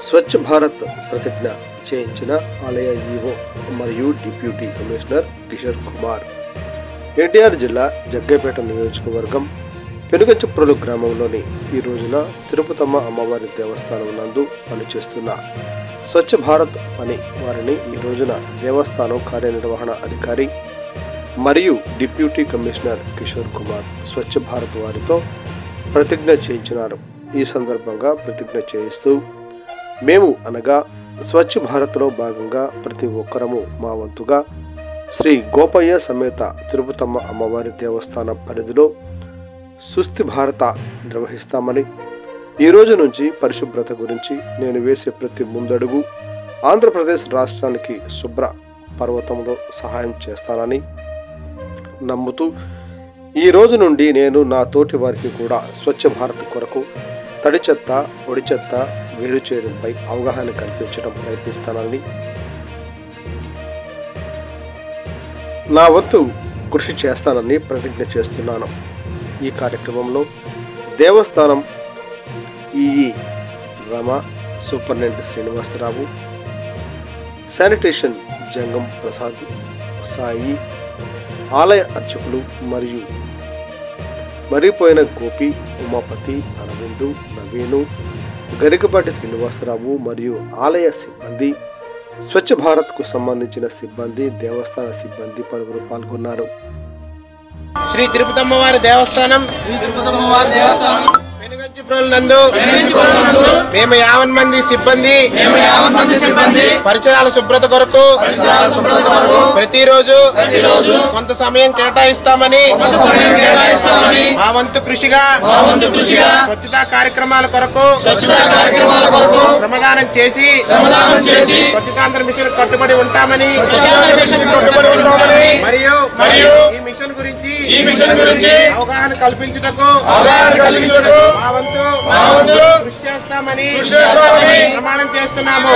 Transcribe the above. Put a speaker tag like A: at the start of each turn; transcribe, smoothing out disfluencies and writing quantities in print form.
A: స్వచ్ఛ భారత్ ప్రతిజ్ఞ చేయించిన ఆలయ ఈవో మరియు డిప్యూటీ కమిషనర్ కిషోర్ కుమార్. ఎన్టీఆర్ జిల్లా జగ్గైపేట నియోజకవర్గం పెనుగంచిప్రోలు గ్రామంలోని ఈ రోజున తిరుపతమ్మ అమ్మవారి దేవస్థానం నందు పనిచేస్తున్న స్వచ్ఛ భారత్ పని వారిని ఈ రోజున దేవస్థానం కార్యనిర్వహణ అధికారి మరియు డిప్యూటీ కమిషనర్ కిషోర్ కుమార్ స్వచ్ఛ భారత్ వారితో ప్రతిజ్ఞ చేయించినారు. ఈ సందర్భంగా ప్రతిజ్ఞ చేయిస్తూ, మేము అనగా స్వచ్ఛ భారత్లో భాగంగా ప్రతి ఒక్కరము మా వంతుగా శ్రీ గోపయ్య సమేత తిరుపతమ్మ అమ్మవారి దేవస్థానం పరిధిలో సుస్థి భారత నిర్వహిస్తామని, ఈ రోజు నుంచి పరిశుభ్రత గురించి నేను వేసే ప్రతి ముందడుగు ఆంధ్రప్రదేశ్ రాష్ట్రానికి శుభ్ర పర్వతంలో సహాయం చేస్తానని నమ్ముతూ, ఈ రోజు నుండి నేను నా తోటి వారికి కూడా స్వచ్ఛ భారత్ కొరకు తడి చెత్త, పొడి చెత్త వేరు చేయడంపై అవగాహన కల్పించడం ప్రయత్నిస్తానని, నా వంతు కృషి చేస్తానని ప్రతిజ్ఞ చేస్తున్నాను. ఈ కార్యక్రమంలో దేవస్థానం EE Rama, superintendent Srinivasarao, sanitation Jangam Prasad, Sai, ఆలయ అర్చకులు మరియు మరిపోయిన గోపి, ఉమాపతి, అరవిందు, నవీను, గరికపాటి శ్రీనివాసరావు మరియు ఆలయ సిబ్బంది, స్వచ్ఛ భారత్కు సంబంధించిన సిబ్బంది, దేవస్థాన సిబ్బంది పలువురు పాల్గొన్నారు.
B: శ్రీ తిరుపతమ్మవారి దేవస్థానం పెనుగంచిప్రోలు నందు మేము 50 మంది సిబ్బంది పరిసరాల శుభ్రత కొరకు ప్రతిరోజు కొంత సమయం కేటాయిస్తామని మా వంతు కృషిగా స్వచ్ఛతా కార్యక్రమాల కొరకు శ్రమదానం చేసి స్వచ్ఛతాంధ్ర మిషన్ కట్టుబడి ఉంటామని మరియు ఈ మిషన్ గురించి అవగాహన కల్పించుటకు మా వంతు కృషి చేస్తామని ప్రమాణం చేస్తున్నాము.